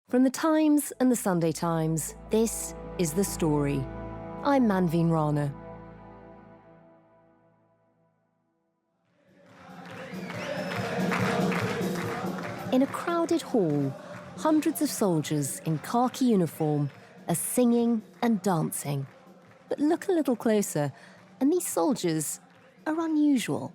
From the Times and the Sunday Times, this is The Story. I'm Manveen Rana. In a crowded hall, hundreds of soldiers in khaki uniform are singing and dancing. But look a little closer, and these soldiers are unusual.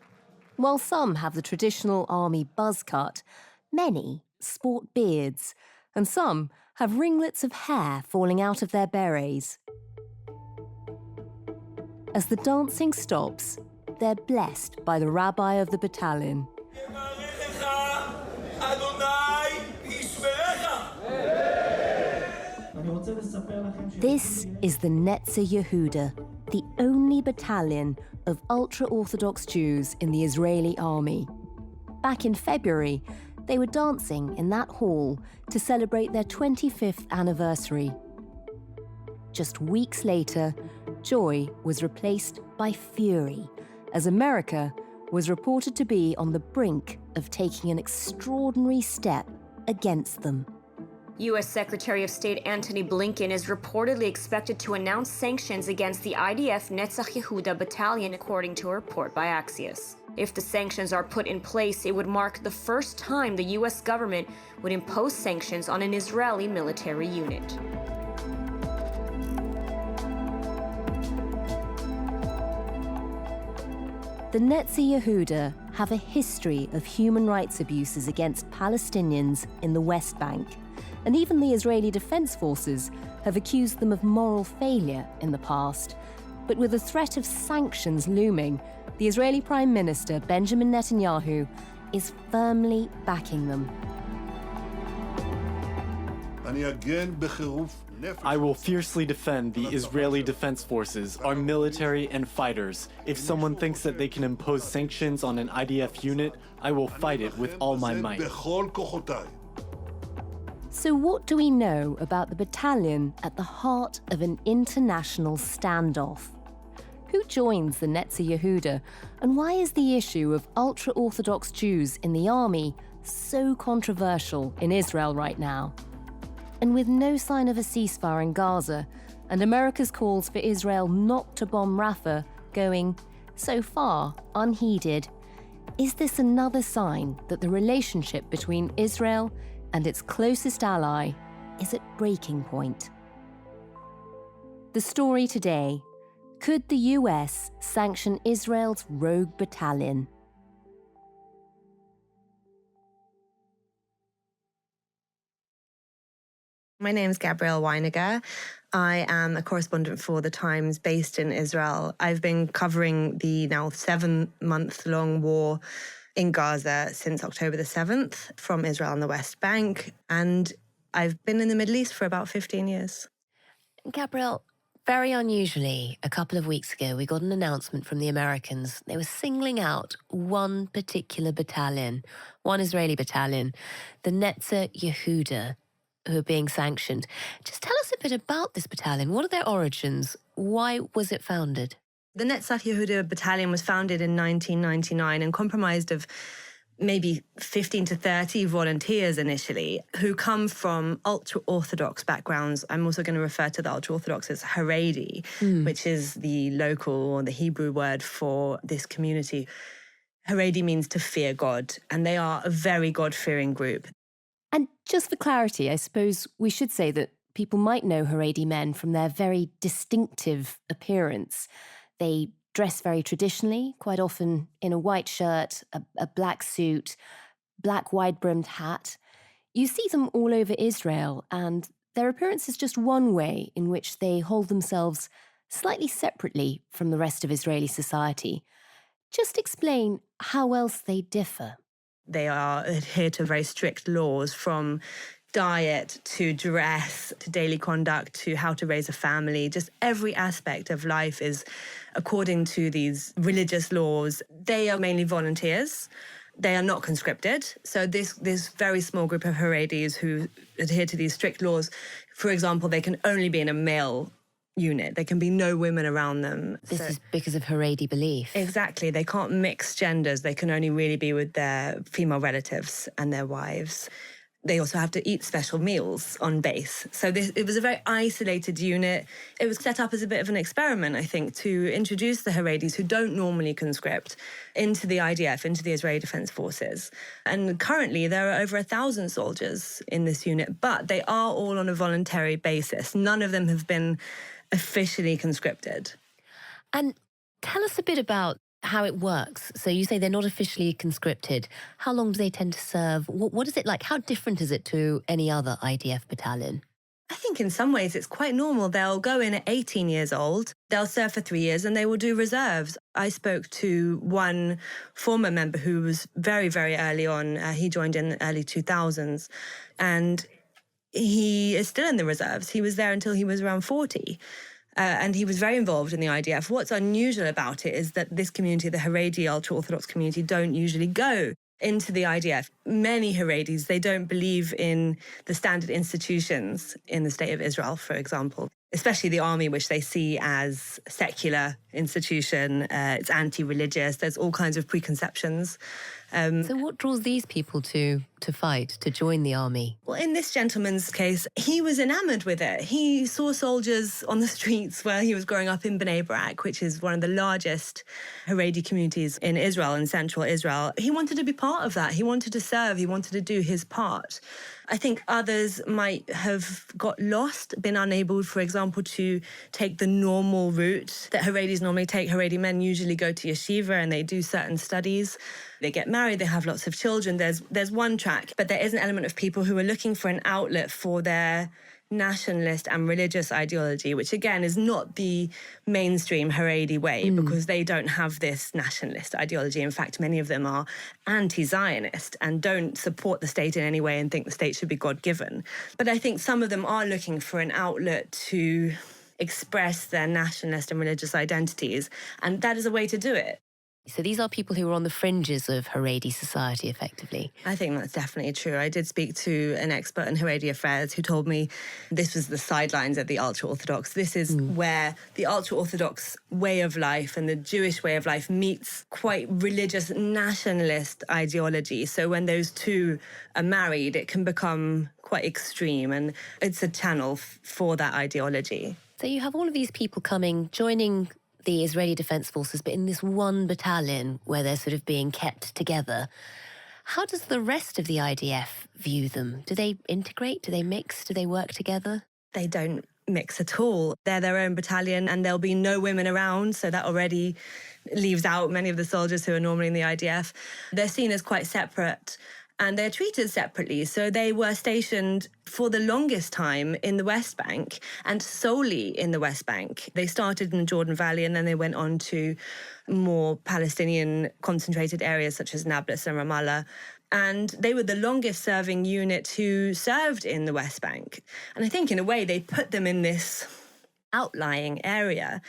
While some have the traditional army buzz cut, many sport beards, and some have ringlets of hair falling out of their berets. As the dancing stops, they're blessed by the rabbi of the battalion. This is the Netzah Yehuda, the only battalion of ultra-orthodox Jews in the Israeli army. Back in February, they were dancing in that hall to celebrate their 25th anniversary. Just weeks later, joy was replaced by fury, as America was reported to be on the brink of taking an extraordinary step against them. U.S. Secretary of State Antony Blinken is reportedly expected to announce sanctions against the IDF Netzah Yehuda battalion, according to a report by Axios. If the sanctions are put in place, it would mark the first time the U.S. government would impose sanctions on an Israeli military unit. The Netzah Yehuda have a history of human rights abuses against Palestinians in the West Bank, and even the Israeli Defense Forces have accused them of moral failure in the past. But with the threat of sanctions looming, the Israeli Prime Minister, Benjamin Netanyahu, is firmly backing them. I will fiercely defend the Israeli Defense Forces, our military and fighters. If someone thinks that they can impose sanctions on an IDF unit, I will fight it with all my might. So what do we know about the battalion at the heart of an international standoff? Who joins the Netzah Yehuda, and why is the issue of ultra-Orthodox Jews in the army so controversial in Israel right now? And with no sign of a ceasefire in Gaza, and America's calls for Israel not to bomb Rafah going, so far, unheeded, is this another sign that the relationship between Israel and its closest ally is at breaking point? The Story today: could the US sanction Israel's rogue battalion? My name is Gabrielle Weiniger. I am a correspondent for The Times based in Israel. I've been covering the now 7-month-long war in Gaza since October the 7th from Israel and the West Bank. And I've been in the Middle East for about 15 years. Gabrielle, very unusually, a couple of weeks ago, we got an announcement from the Americans. They were singling out one particular battalion, one Israeli battalion, the Netzah Yehuda, who are being sanctioned. Just tell us a bit about this battalion. What are their origins? Why was it founded? The Netzah Yehuda battalion was founded in 1999 and comprised of maybe 15 to 30 volunteers initially who come from ultra-Orthodox backgrounds. I'm also going to refer to the ultra-Orthodox as Haredi, which is the local or the Hebrew word for this community. Haredi means to fear God, and they are a very God-fearing group. And just for clarity, I suppose we should say that people might know Haredi men from their very distinctive appearance. They dress very traditionally, quite often in a white shirt, a black suit, black wide-brimmed hat. You see them all over Israel, and their appearance is just one way in which they hold themselves slightly separately from the rest of Israeli society. Just explain how else they differ. They adhere to very strict laws, from diet to dress to daily conduct to how to raise a family. Just every aspect of life is according to these religious laws. They are mainly volunteers. They are not conscripted. So this very small group of Haredis who adhere to these strict laws, for example, they can only be in a male unit. There can be no women around them. This is because of Haredi belief. Exactly. They can't mix genders. They can only really be with their female relatives and their wives. They also have to eat special meals on base. So it was a very isolated unit. It was set up as a bit of an experiment, I think, to introduce the Haredis, who don't normally conscript, into the IDF, into the Israeli Defense Forces. And currently there are over 1,000 soldiers in this unit, but they are all on a voluntary basis. None of them have been officially conscripted. And tell us a bit about how it works. So you say they're not officially conscripted. How long do they tend to serve? What is it like? How different is it to any other IDF battalion? I think in some ways it's quite normal. They'll go in at 18 years old, they'll serve for 3 years, and they will do reserves. I spoke to one former member who was very, very early on. He joined in the early 2000s, and he is still in the reserves. He was there until he was around 40. And he was very involved in the IDF. What's unusual about it is that this community, the Haredi ultra-orthodox community, don't usually go into the IDF. Many Haredis, they don't believe in the standard institutions in the state of Israel, for example, especially the army, which they see as secular institution. It's anti-religious. There's all kinds of preconceptions. So what draws these people to fight, to join the army? Well, in this gentleman's case, he was enamored with it. He saw soldiers on the streets where he was growing up in Bnei Brak, which is one of the largest Haredi communities in Israel, in central Israel. He wanted to be part of that. He wanted to serve. He wanted to do his part. I think others might have got lost, been unable, for example, to take the normal route that Haredis normally take. Haredi men usually go to yeshiva and they do certain studies. They get married, they have lots of children. There's one track, but there is an element of people who are looking for an outlet for their nationalist and religious ideology, which again is not the mainstream Haredi way, because they don't have this nationalist ideology. In fact, many of them are anti-Zionist and don't support the state in any way and think the state should be God-given. But I think some of them are looking for an outlet to express their nationalist and religious identities, and that is a way to do it. So these are people who are on the fringes of Haredi society, effectively. I think that's definitely true. I did speak to an expert in Haredi affairs who told me this was the sidelines of the ultra-Orthodox. This is where the ultra-Orthodox way of life and the Jewish way of life meets quite religious nationalist ideology. So when those two are married, it can become quite extreme, and it's a channel for that ideology. So you have all of these people coming, joining the Israeli Defense Forces, but in this one battalion where they're sort of being kept together. How does the rest of the IDF view them? Do they integrate? Do they mix? Do they work together? They don't mix at all. They're their own battalion and there'll be no women around, so that already leaves out many of the soldiers who are normally in the IDF. They're seen as quite separate, and they're treated separately. So they were stationed for the longest time in the West Bank, and solely in the West Bank. They started in the Jordan Valley and then they went on to more Palestinian concentrated areas such as Nablus and Ramallah. And they were the longest serving unit who served in the West Bank. And I think in a way they put them in this outlying area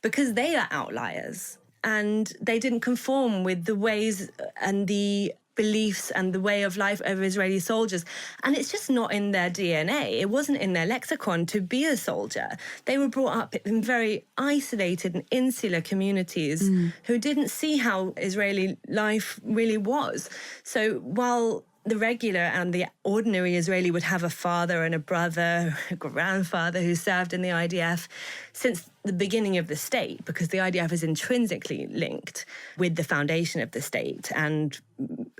because they are outliers and they didn't conform with the ways and the beliefs and the way of life of Israeli soldiers. And it's just not in their DNA. It wasn't in their lexicon to be a soldier. They were brought up in very isolated and insular communities who didn't see how Israeli life really was. So while the regular and the ordinary Israeli would have a father and a brother, a grandfather who served in the IDF since the beginning of the state, because the IDF is intrinsically linked with the foundation of the state and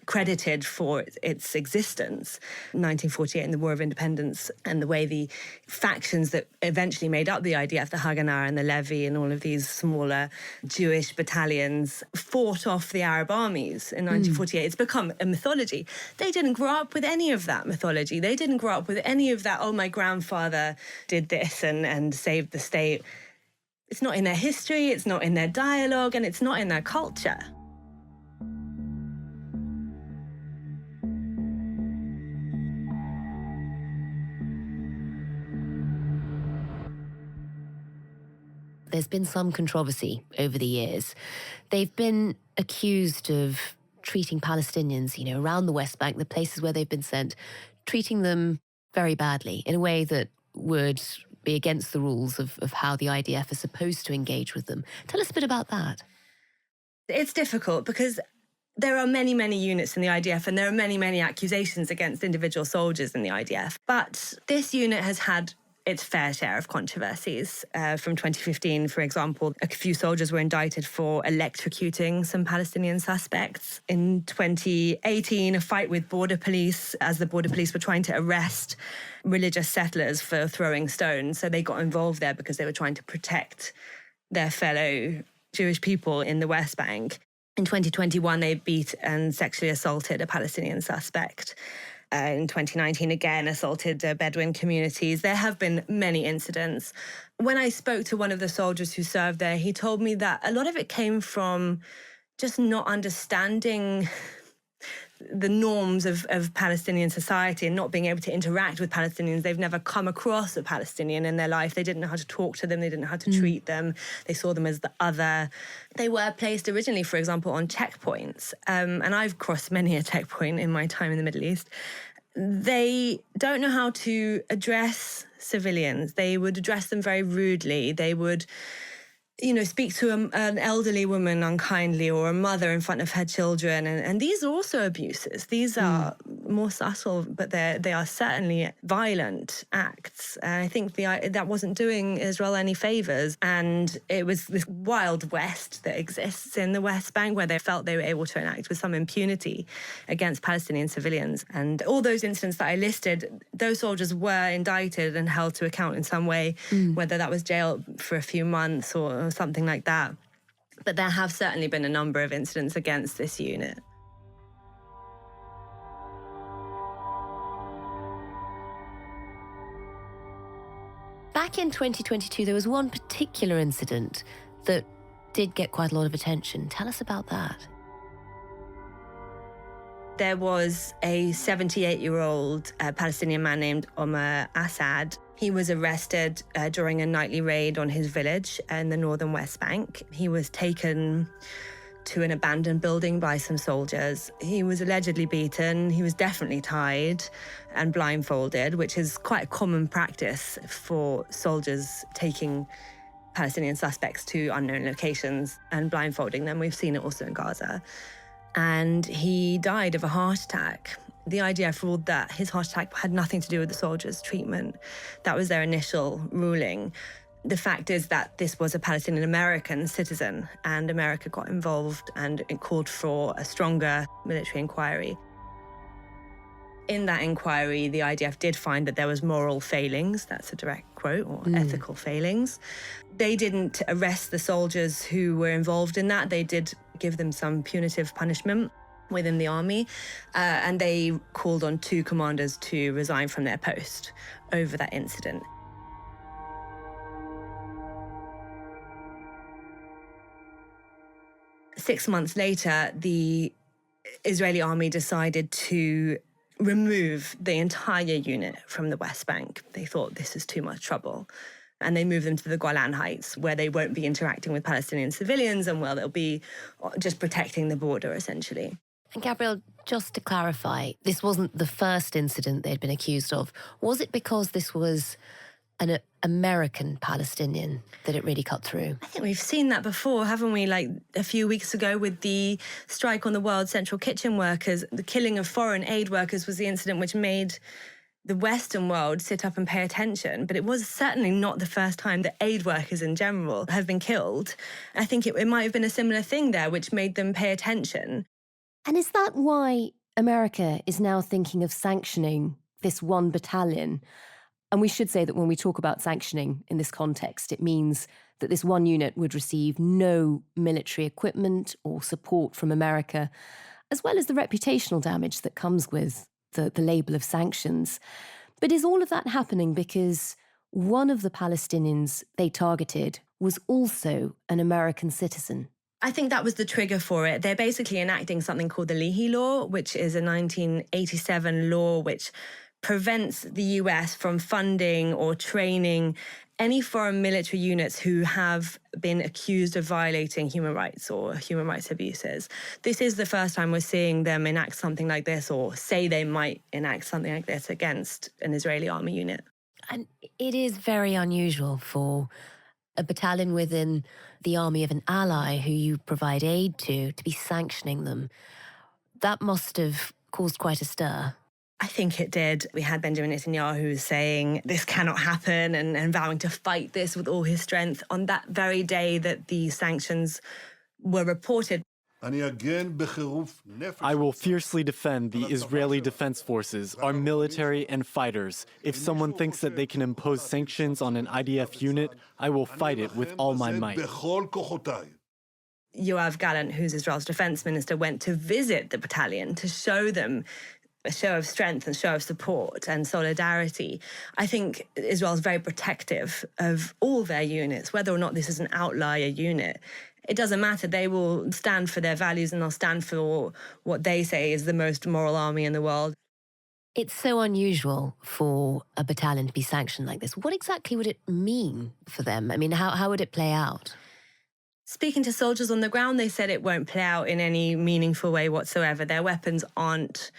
credited for its existence. 1948 and the War of Independence, and the way the factions that eventually made up the IDF, the Haganah and the Levi and all of these smaller Jewish battalions, fought off the Arab armies in 1948. It's become a mythology. They didn't grow up with any of that mythology. They didn't grow up with any of that, oh, my grandfather did this and saved the state. It's not in their history, it's not in their dialogue, and it's not in their culture. There's been some controversy over the years. They've been accused of treating Palestinians, around the West Bank, the places where they've been sent, treating them very badly in a way that would be against the rules of how the IDF is supposed to engage with them. Tell us a bit about that. It's difficult because There are many, many units in the IDF, and there are many, many accusations against individual soldiers in the IDF. But this unit has had its fair share of controversies. From 2015, for example, a few soldiers were indicted for electrocuting some Palestinian suspects. In 2018, a fight with border police, as the border police were trying to arrest religious settlers for throwing stones. So they got involved there because they were trying to protect their fellow Jewish people in the West Bank. In 2021, they beat and sexually assaulted a Palestinian suspect. In 2019, again, assaulted Bedouin communities. There have been many incidents. When I spoke to one of the soldiers who served there, he told me that a lot of it came from just not understanding the norms of Palestinian society and not being able to interact with Palestinians. They've never come across a Palestinian in their life. They didn't know how to talk to them. They didn't know how to treat them. They saw them as the other. They were placed originally, for example, on checkpoints. And I've crossed many a checkpoint in my time in the Middle East. They don't know how to address civilians. They would address them very rudely. They would speak to an elderly woman unkindly, or a mother in front of her children. And these are also abuses. These are more subtle, but they are certainly violent acts. And I think that wasn't doing Israel any favors. And it was this wild west that exists in the West Bank, where they felt they were able to enact with some impunity against Palestinian civilians. And all those incidents that I listed, those soldiers were indicted and held to account in some way, whether that was jail for a few months or something like that. But there have certainly been a number of incidents against this unit. Back in 2022, there was one particular incident that did get quite a lot of attention. Tell us about that. There was a 78-year-old Palestinian man named Omar Assad. He was arrested during a nightly raid on his village in the northern West Bank. He was taken to an abandoned building by some soldiers. He was allegedly beaten. He was definitely tied and blindfolded, which is quite a common practice for soldiers taking Palestinian suspects to unknown locations and blindfolding them. We've seen it also in Gaza. And he died of a heart attack. The IDF ruled that his heart attack had nothing to do with the soldiers' treatment. That was their initial ruling. The fact is that this was a Palestinian-American citizen, and America got involved, and it called for a stronger military inquiry. In that inquiry, the IDF did find that there was moral failings, that's a direct quote, or ethical failings. They didn't arrest the soldiers who were involved in that. They did give them some punitive punishment within the army, and they called on 2 commanders to resign from their post over that incident. Six months later, the Israeli army decided to remove the entire unit from the West Bank. They thought this is too much trouble. And they moved them to the Gallant Heights, where they won't be interacting with Palestinian civilians and where they'll be just protecting the border, essentially. And Gabrielle, just to clarify, this wasn't the first incident they'd been accused of. Was it because this was an American Palestinian that it really cut through? I think we've seen that before, haven't we? Like a few weeks ago with the strike on the World Central Kitchen workers, the killing of foreign aid workers was the incident which made the Western world sit up and pay attention. But it was certainly not the first time that aid workers in general have been killed. I think it might have been a similar thing there, which made them pay attention. And is that why America is now thinking of sanctioning this one battalion? And we should say that when we talk about sanctioning in this context, it means that this one unit would receive no military equipment or support from America, as well as the reputational damage that comes with the label of sanctions. But is all of that happening because one of the Palestinians they targeted was also an American citizen? I think that was the trigger for it. They're basically enacting something called the Leahy Law, which is a 1987 law which prevents the US from funding or training any foreign military units who have been accused of violating human rights or human rights abuses. This is the first time we're seeing them enact something like this, or say they might enact something like this against an Israeli army unit. And it is very unusual for a battalion within the army of an ally who you provide aid to be sanctioning them. That must have caused quite a stir. I think it did. We had Benjamin Netanyahu saying this cannot happen and vowing to fight this with all his strength on that very day that the sanctions were reported. I will fiercely defend the Israeli Defense Forces, our military and fighters. If someone thinks that they can impose sanctions on an IDF unit, I will fight it with all my might. Yoav Gallant, who's Israel's defense minister, went to visit the battalion to show them a show of strength and show of support and solidarity. I think Israel is very protective of all their units, whether or not this is an outlier unit. It doesn't matter. They will stand for their values and they'll stand for what they say is the most moral army in the world. It's so unusual for a battalion to be sanctioned like this. What exactly would it mean for them? I mean, how would it play out? Speaking to soldiers on the ground, they said it won't play out in any meaningful way whatsoever. Their weapons aren't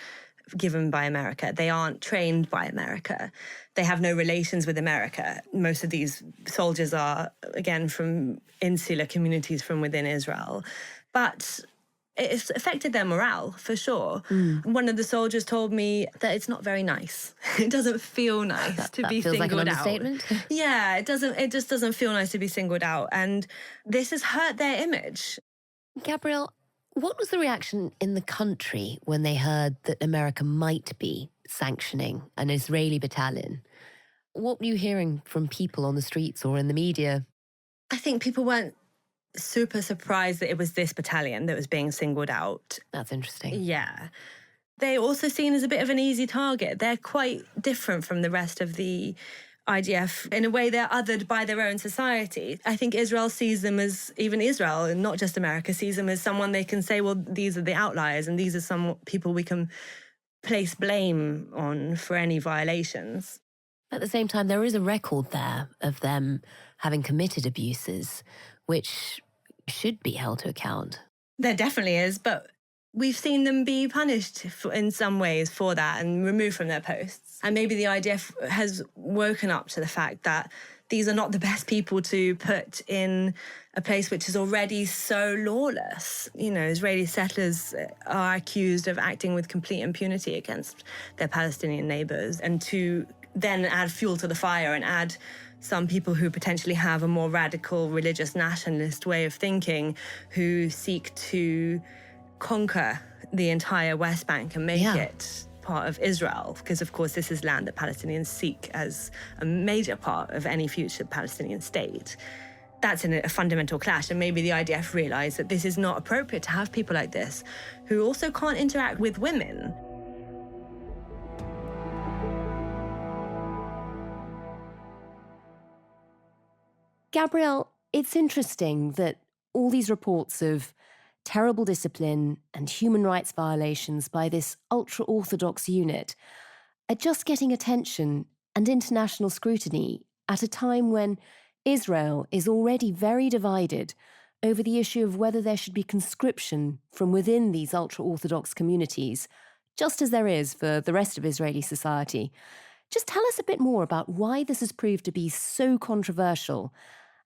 given by America. They aren't trained by America. They have no relations with America. Most of these soldiers are, again, from insular communities from within Israel. But it's affected their morale, for sure. One of the soldiers told me that it's not very nice. It doesn't feel nice to be feels singled like an out. understatement. Yeah, it just doesn't feel nice to be singled out. And this has hurt their image. Gabrielle, what was the reaction in the country when they heard that America might be sanctioning an Israeli battalion? What were you hearing from people on the streets or in the media? I think people weren't super surprised that it was this battalion that was being singled out. That's interesting. Yeah. They're also seen as a bit of an easy target. They're quite different from the rest of the IDF. In a way, they're othered by their own society. I think Israel sees them as, even Israel, and not just America, sees them as someone they can say, well, these are the outliers and these are some people we can place blame on for any violations. At the same time, there is a record there of them having committed abuses, which should be held to account. There definitely is, but we've seen them be punished in some ways for that and removed from their posts. And maybe the IDF has woken up to the fact that these are not the best people to put in a place which is already so lawless. You know, Israeli settlers are accused of acting with complete impunity against their Palestinian neighbors, and to then add fuel to the fire and add some people who potentially have a more radical religious nationalist way of thinking, who seek to conquer the entire West Bank and make it part of Israel, because of course this is land that Palestinians seek as a major part of any future Palestinian state. That's a fundamental clash, and maybe the IDF realised that this is not appropriate to have people like this who also can't interact with women. Gabrielle, it's interesting that all these reports of terrible discipline and human rights violations by this ultra-orthodox unit are just getting attention and international scrutiny at a time when Israel is already very divided over the issue of whether there should be conscription from within these ultra-orthodox communities, just as there is for the rest of Israeli society. Just tell us a bit more about why this has proved to be so controversial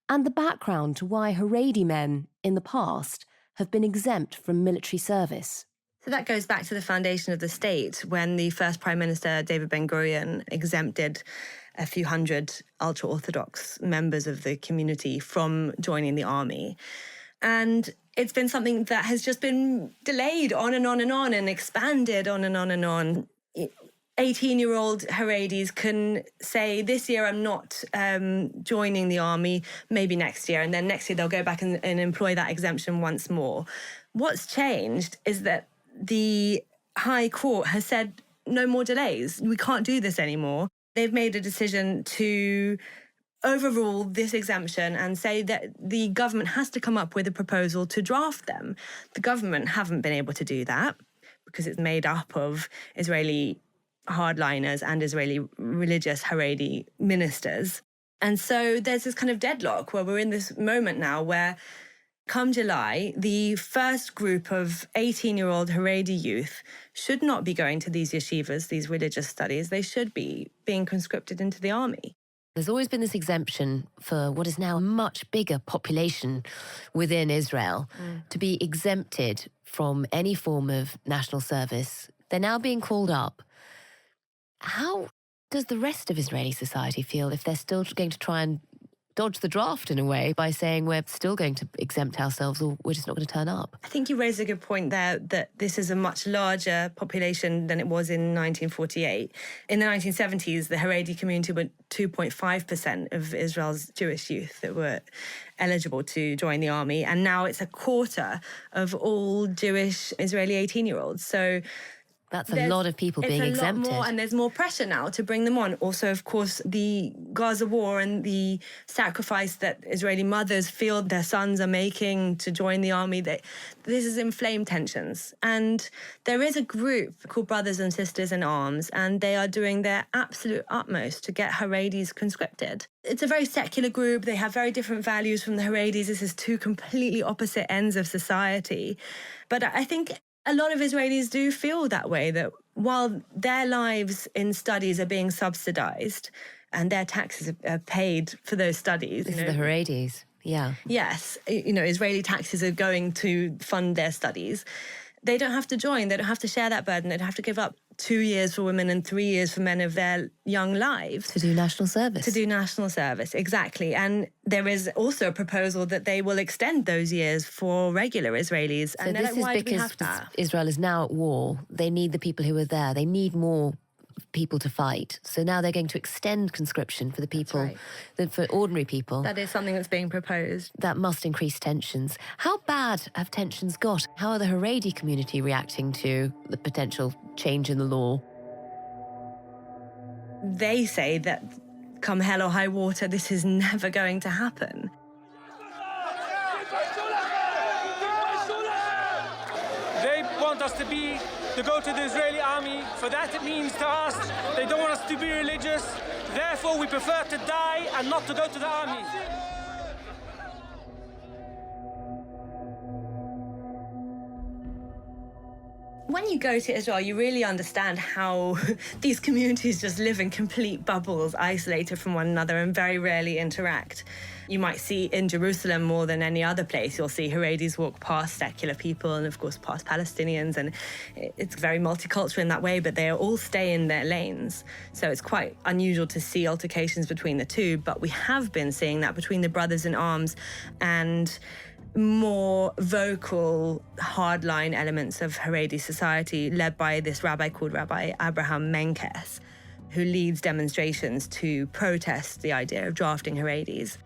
and the background to why Haredi men in the past have been exempt from military service. So that goes back to the foundation of the state, when the first Prime Minister, David Ben-Gurion, exempted a few hundred ultra-Orthodox members of the community from joining the army. And it's been something that has just been delayed on and on and on and expanded on and on and on. 18-year-old Haredis can say, this year I'm not joining the army, maybe next year. And then next year they'll go back and employ that exemption once more. What's changed is that the High Court has said no more delays. We can't do this anymore. They've made a decision to overrule this exemption and say that the government has to come up with a proposal to draft them. The government haven't been able to do that because it's made up of Israeli hardliners and Israeli religious Haredi ministers. And so there's this kind of deadlock where we're in this moment now where come July, the first group of 18-year-old Haredi youth should not be going to these yeshivas, these religious studies. They should be being conscripted into the army. There's always been this exemption for what is now a much bigger population within Israel to be exempted from any form of national service. They're now being called up. How does the rest of Israeli society feel if they're still going to try and dodge the draft in a way by saying we're still going to exempt ourselves or we're just not going to turn up? I think you raised a good point there that this is a much larger population than it was in 1948. In the 1970s, the Haredi community were 2.5% of Israel's Jewish youth that were eligible to join the army. And now it's a quarter of all Jewish Israeli 18-year-olds. So that's a lot of people being exempted. Lot more, and there's more pressure now to bring them on. Also, of course, the Gaza war and the sacrifice that Israeli mothers feel their sons are making to join the army, this has inflamed tensions. And there is a group called Brothers and Sisters in Arms, and they are doing their absolute utmost to get Haredis conscripted. It's a very secular group. They have very different values from the Haredis. This is two completely opposite ends of society. But I think a lot of Israelis do feel that way, that while their lives in studies are being subsidized and their taxes are paid for those studies. This is the Haredis, yeah. Yes, Israeli taxes are going to fund their studies. They don't have to join. They don't have to share that burden. They don't have to give up 2 years for women and 3 years for men of their young lives. To do national service. To do national service, exactly. And there is also a proposal that they will extend those years for regular Israelis. So and this is because Israel is now at war. They need the people who are there. They need more people to fight. So now they're going to extend conscription for the people, for ordinary people. That is something that's being proposed. That must increase tensions. How bad have tensions got? How are the Haredi community reacting to the potential change in the law? They say that come hell or high water, this is never going to happen. They want us to go to the Israeli army. For that it means to us, they don't want us to be religious. Therefore, we prefer to die and not to go to the army. When you go to Israel, you really understand how these communities just live in complete bubbles, isolated from one another and very rarely interact. You might see in Jerusalem more than any other place, you'll see Haredis walk past secular people and, of course, past Palestinians. And it's very multicultural in that way, but they all stay in their lanes. So it's quite unusual to see altercations between the two. But we have been seeing that between the Brothers in Arms and more vocal, hardline elements of Haredi society, led by this rabbi called Rabbi Abraham Menkes, who leads demonstrations to protest the idea of drafting Haredis.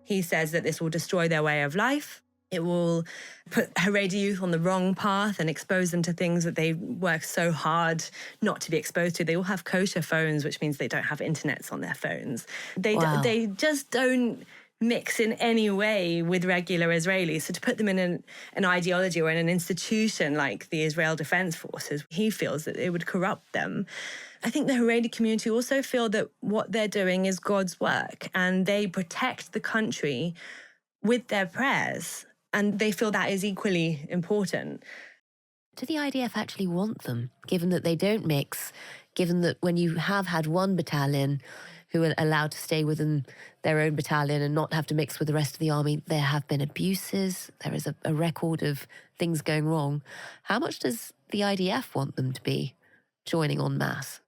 He says that this will destroy their way of life. It will put Haredi youth on the wrong path and expose them to things that they work so hard not to be exposed to. They all have kosher phones, which means they don't have internets on their phones. They just don't mix in any way with regular Israelis. So to put them in an ideology or in an institution like the Israel Defense Forces, he feels that it would corrupt them. I think the Haredi community also feel that what they're doing is God's work and they protect the country with their prayers. And they feel that is equally important. Do the IDF actually want them, given that they don't mix, given that when you have had one battalion who are allowed to stay within their own battalion and not have to mix with the rest of the army, there have been abuses, there is a record of things going wrong. How much does the IDF want them to be joining en masse?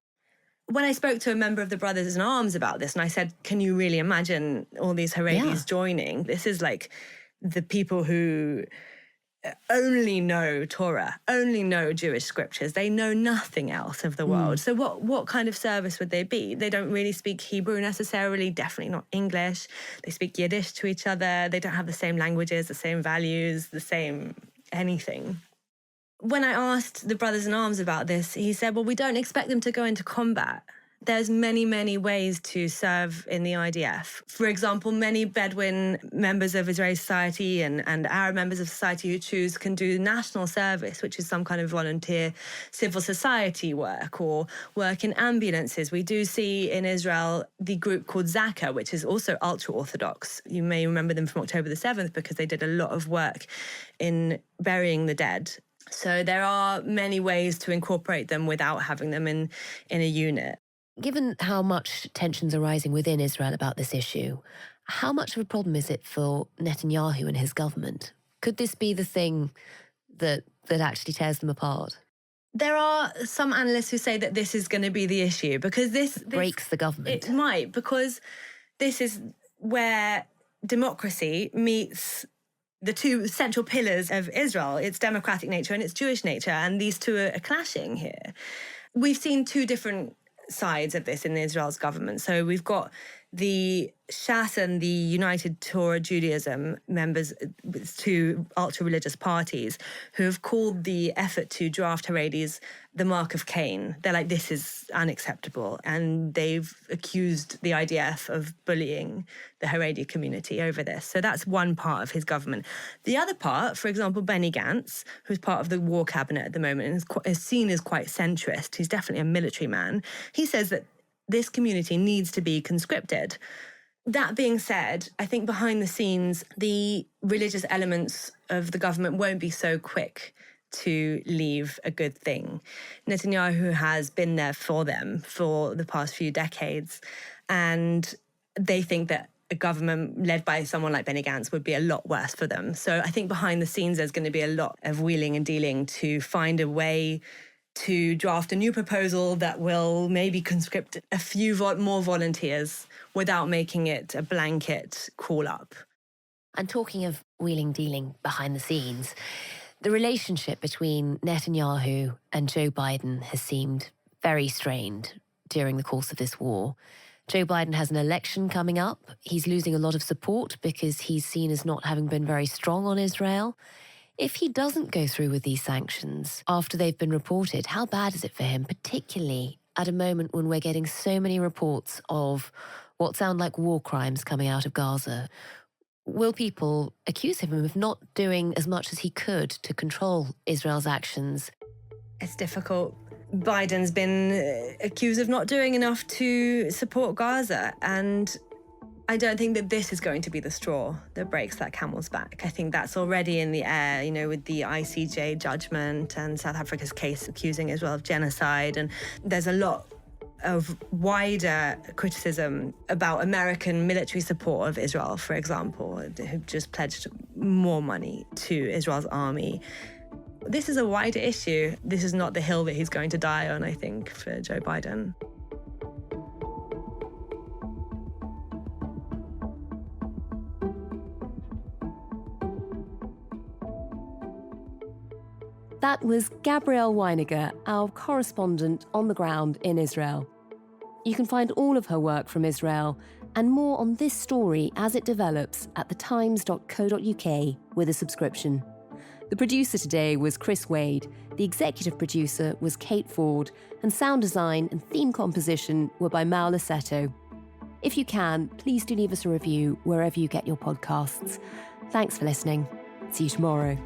When I spoke to a member of the Brothers in Arms about this, and I said, can you really imagine all these Haredis joining? This is like the people who only know Torah, only know Jewish scriptures. They know nothing else of the world. So what kind of service would they be? They don't really speak Hebrew necessarily, definitely not English. They speak Yiddish to each other. They don't have the same languages, the same values, the same anything. When I asked the Brothers in Arms about this, he said, well, we don't expect them to go into combat. There's many, many ways to serve in the IDF. For example, many Bedouin members of Israeli society and Arab members of society who choose can do national service, which is some kind of volunteer civil society work, or work in ambulances. We do see in Israel the group called Zaka, which is also ultra-orthodox. You may remember them from October the 7th because they did a lot of work in burying the dead. So there are many ways to incorporate them without having them in a unit. Given how much tensions are rising within Israel about this issue, how much of a problem is it for Netanyahu and his government? Could this be the thing that actually tears them apart? There are some analysts who say that this is going to be the issue because this breaks the government. It might, because this is where democracy meets the two central pillars of Israel, its democratic nature and its Jewish nature, and these two are clashing here. We've seen two different sides of this in Israel's government. So we've got the Shas and the United Torah Judaism members, two ultra-religious parties, who have called the effort to draft Haredis the mark of Cain. They're like, this is unacceptable. And they've accused the IDF of bullying the Haredi community over this. So that's one part of his government. The other part, for example, Benny Gantz, who's part of the war cabinet at the moment and is seen as quite centrist, he's definitely a military man, he says that this community needs to be conscripted. That being said, I think behind the scenes, the religious elements of the government won't be so quick to leave a good thing. Netanyahu has been there for them for the past few decades, and they think that a government led by someone like Benny Gantz would be a lot worse for them. So I think behind the scenes, there's going to be a lot of wheeling and dealing to find a way to draft a new proposal that will maybe conscript a few more volunteers without making it a blanket call-up. And talking of wheeling, dealing behind the scenes, the relationship between Netanyahu and Joe Biden has seemed very strained during the course of this war. Joe Biden has an election coming up. He's losing a lot of support because he's seen as not having been very strong on Israel. If he doesn't go through with these sanctions after they've been reported, how bad is it for him, particularly at a moment when we're getting so many reports of what sound like war crimes coming out of Gaza? Will people accuse him of not doing as much as he could to control Israel's actions? It's difficult. Biden's been accused of not doing enough to support Gaza, and I don't think that this is going to be the straw that breaks that camel's back. I think that's already in the air, you know, with the ICJ judgment and South Africa's case accusing Israel of genocide. And there's a lot of wider criticism about American military support of Israel, for example, who just pledged more money to Israel's army. This is a wider issue. This is not the hill that he's going to die on, I think, for Joe Biden. That was Gabrielle Weiniger, our correspondent on the ground in Israel. You can find all of her work from Israel and more on this story as it develops at thetimes.co.uk with a subscription. The producer today was Chris Wade, the executive producer was Kate Ford, and sound design and theme composition were by Mal Lassetto. If you can, please do leave us a review wherever you get your podcasts. Thanks for listening. See you tomorrow.